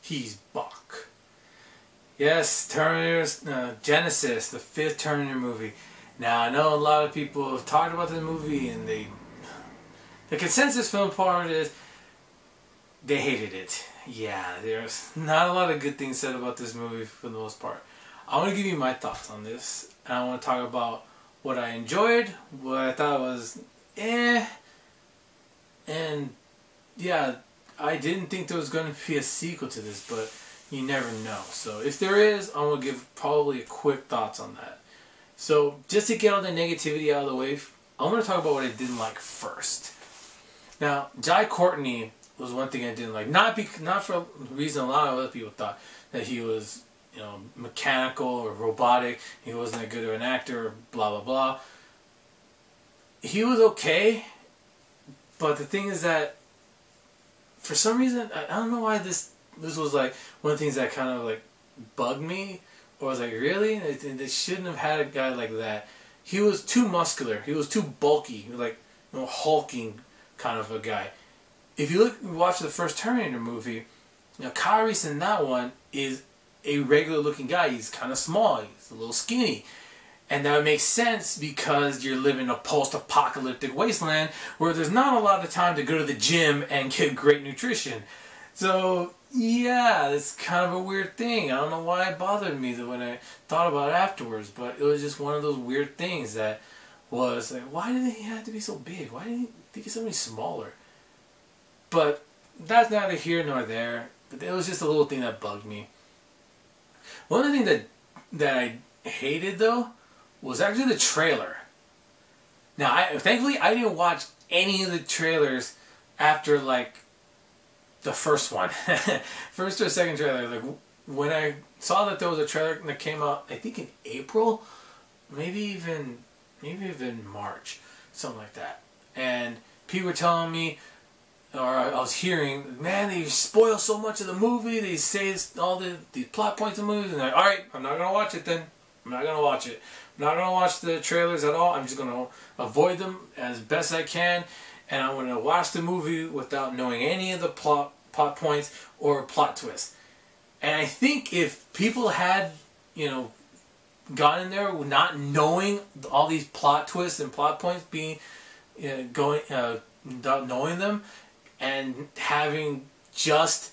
he's back. Yes, Terminator Genisys, the 5th Terminator movie. Now, I know a lot of people have talked about this movie, and the consensus film part is they hated it. Yeah, there's not a lot of good things said about this movie for the most part. I want to give you my thoughts on this, and I want to talk about what I enjoyed, what I thought was and yeah, I didn't think there was going to be a sequel to this, but you never know. So if there is, I'm going to give probably a quick thoughts on that. So just to get all the negativity out of the way, I'm going to talk about what I didn't like first. Now, Jai Courtney was one thing I didn't like. Not for a reason a lot of other people thought that he was, mechanical or robotic. He wasn't that good of an actor, blah, blah, blah. He was okay, but the thing is that for some reason, I don't know why this was like one of the things that kind of like bugged me, or was like, really? They shouldn't have had a guy like that. He was too muscular. He was too bulky, like hulking kind of a guy. If you watch the first Terminator movie, Kyle Reese in that one is a regular looking guy. He's kind of small. He's a little skinny. And that would make sense because you're living in a post-apocalyptic wasteland where there's not a lot of time to go to the gym and get great nutrition. So, yeah, it's kind of a weird thing. I don't know why it bothered me when I thought about it afterwards, but it was just one of those weird things that was like, why did he have to be so big? Why didn't he think he's somebody smaller? But that's neither here nor there. But it was just a little thing that bugged me. One of the things that I hated, though, was actually the trailer. Now, thankfully, I didn't watch any of the trailers after, like, the first one. First or second trailer. Like, when I saw that there was a trailer that came out, I think in April, maybe even March, something like that. And people were telling me, or I was hearing, man, they spoil so much of the movie. They say all the plot points of the movie. And they're like, all right, I'm not going to watch it then. I'm not going to watch it. I'm not going to watch the trailers at all. I'm just going to avoid them as best I can. And I'm going to watch the movie without knowing any of the plot points or plot twists. And I think if people had, gone in there not knowing all these plot twists and plot points not knowing them, and having just,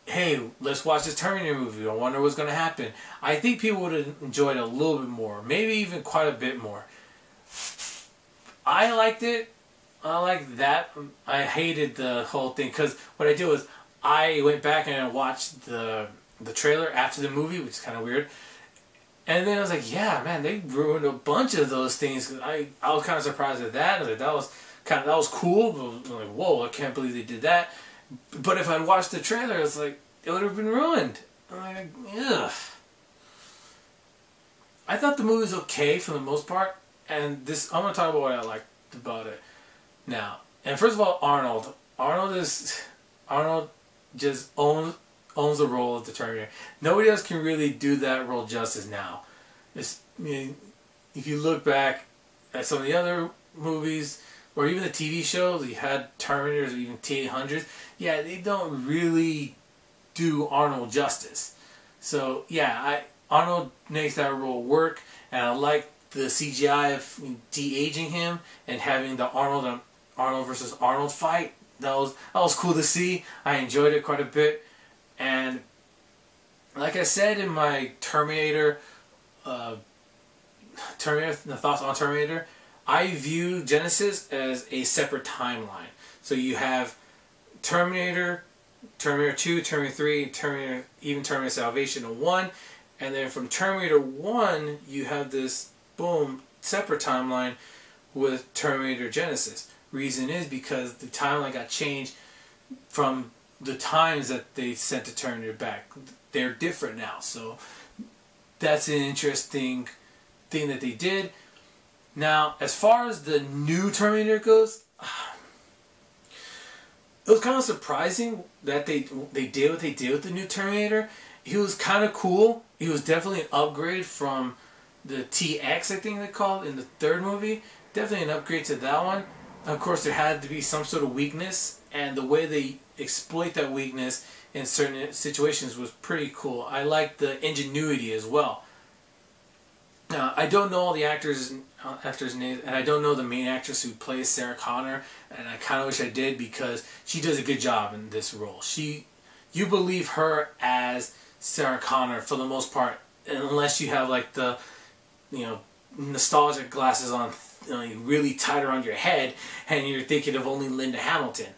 hey, let's watch this Terminator movie, I wonder what's going to happen, I think people would have enjoyed it a little bit more, maybe even quite a bit more. I liked it. I liked that. I hated the whole thing, because what I did was I went back and I watched the trailer after the movie, which is kind of weird. And then I was like, yeah, man, they ruined a bunch of those things. I was kind of surprised at that. I was like, that was cool. But I was like, whoa, I can't believe they did that. But if I'd watched the trailer, it's like, it would have been ruined. I'm like, ugh. I thought the movie was okay for the most part. And I'm going to talk about what I liked about it now. And first of all, Arnold. Arnold just owns the role of the Terminator. Nobody else can really do that role justice now. If you look back at some of the other movies, or even the TV shows, you had Terminators or even T-800s, yeah, they don't really do Arnold justice. So, yeah, Arnold makes that role work, and I like the CGI of de-aging him and having the Arnold versus Arnold fight. That was cool to see. I enjoyed it quite a bit. And like I said in my the thoughts on Terminator, I view Genisys as a separate timeline. So you have Terminator, Terminator 2, Terminator 3, even Terminator Salvation in 1, and then from Terminator 1 you have this separate timeline with Terminator Genisys. Reason is because the timeline got changed from the times that they sent the Terminator back. They're different now, so that's an interesting thing that they did. Now, as far as the new Terminator goes, it was kind of surprising that they did what they did with the new Terminator. He was kind of cool. He was definitely an upgrade from the TX, I think they called in the third movie. Definitely an upgrade to that one. Of course, there had to be some sort of weakness, and the way they exploit that weakness in certain situations was pretty cool. I like the ingenuity as well. I don't know all the actors' names, and I don't know the main actress who plays Sarah Connor, and I kind of wish I did because she does a good job in this role. You believe her as Sarah Connor for the most part, unless you have like the, nostalgic glasses on, really tight around your head, and you're thinking of only Linda Hamilton.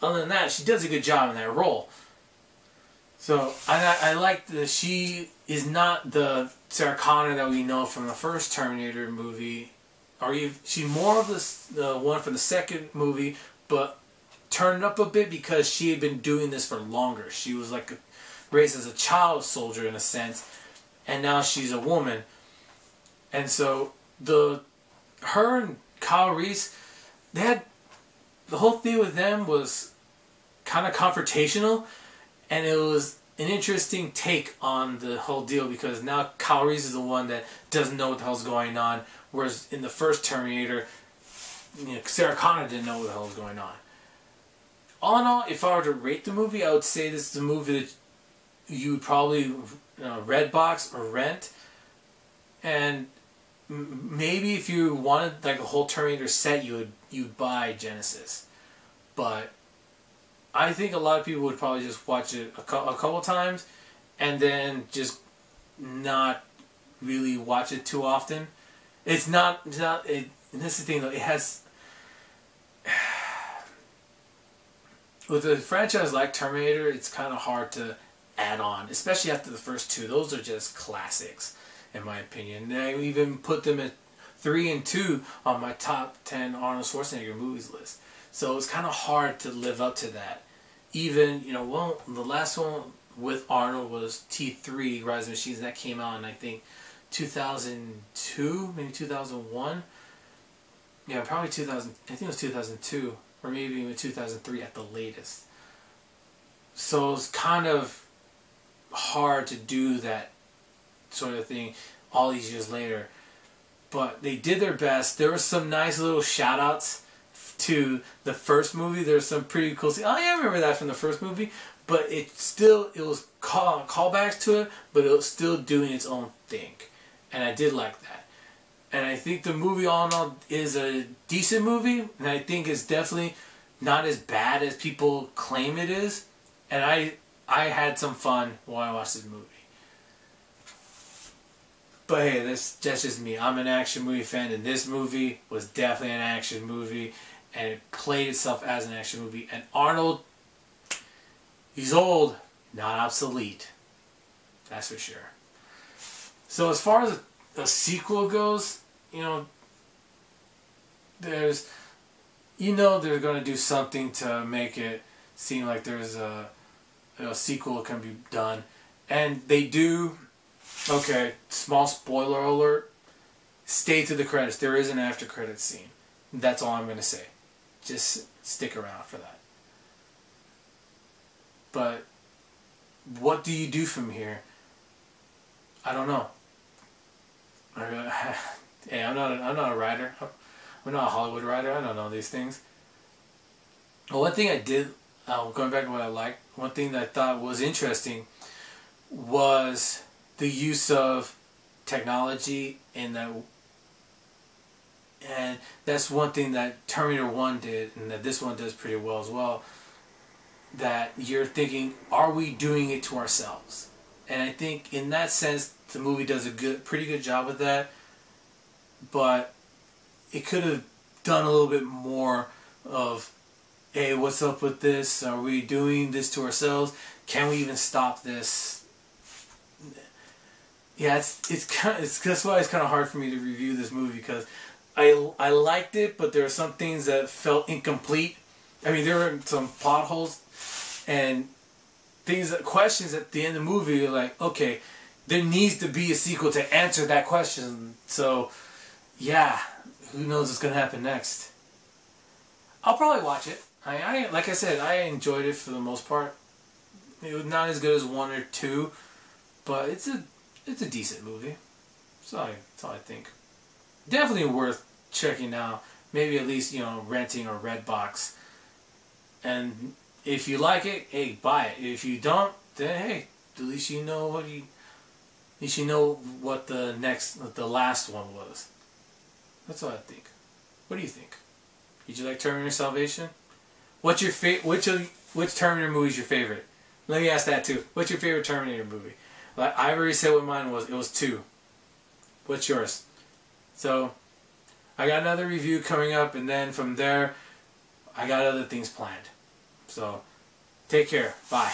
Other than that, she does a good job in that role. So I like that she is not the Sarah Connor that we know from the first Terminator movie, she's more of the one from the second movie, but turned up a bit because she had been doing this for longer. She was like raised as a child soldier in a sense, and now she's a woman. And so her and Kyle Reese, the whole thing with them was kind of confrontational, and it was an interesting take on the whole deal because now Kyle Reese is the one that doesn't know what the hell's going on, whereas in the first Terminator, Sarah Connor didn't know what the hell was going on. All in all, if I were to rate the movie, I would say this is a movie that you would probably Redbox or rent, and maybe if you wanted like a whole Terminator set, you'd buy Genisys. But I think a lot of people would probably just watch it a couple times and then just not really watch it too often. And this is the thing though, it has, with a franchise like Terminator, it's kind of hard to add on, especially after the first two. Those are just classics, in my opinion. And I even put them at 3 and 2 on my top 10 Arnold Schwarzenegger movies list. So it's kind of hard to live up to that. Even, the last one with Arnold was T3, Rise of the Machines, that came out in, I think, 2002, maybe 2001. Yeah, probably 2000, I think it was 2002, or maybe even 2003 at the latest. So it's kind of hard to do that sort of thing all these years later. But they did their best. There were some nice little shout-outs to the first movie. There's some pretty cool scenes. Oh yeah, I remember that from the first movie. But it was callbacks to it, but it was still doing its own thing. And I did like that. And I think the movie all in all is a decent movie, and I think it's definitely not as bad as people claim it is. And I had some fun while I watched this movie. But hey, that's just me. I'm an action movie fan, and this movie was definitely an action movie, and it played itself as an action movie. And Arnold, he's old, not obsolete. That's for sure. So as far as a sequel goes, they're going to do something to make it seem like there's a sequel can be done. And they do. Okay, small spoiler alert. Stay to the credits. There is an after credits scene. That's all I'm going to say. Just stick around for that. But what do you do from here? I don't know. Hey, I'm not a writer. I'm not a Hollywood writer. I don't know these things. Well, one thing I did, going back to what I liked, one thing that I thought was interesting was the use of technology in that, and that's one thing that Terminator 1 did, and that this one does pretty well as well. That you're thinking, are we doing it to ourselves? And I think in that sense, the movie does a pretty good job with that. But it could have done a little bit more of, hey, what's up with this? Are we doing this to ourselves? Can we even stop this? Yeah, that's why it's kind of hard for me to review this movie, because I liked it, but there are some things that felt incomplete. I mean, there were some plot holes and questions at the end of the movie. You're like, okay, there needs to be a sequel to answer that question. So, yeah, who knows what's gonna happen next? I'll probably watch it. Like I said, I enjoyed it for the most part. It was not as good as 1 or 2, but it's a decent movie. That's all I think. Definitely worth checking out. Maybe at least renting or Redbox. And If you like it, hey, buy it. If you don't, then hey, at least you know what the last one was. That's what I think. What do you think? Did you like Terminator Salvation? What's your which Terminator movie is your favorite? Let me ask that too. What's your favorite Terminator movie? Like I already said what mine was. It was 2. What's yours? So I got another review coming up, and then from there I got other things planned. So take care. Bye.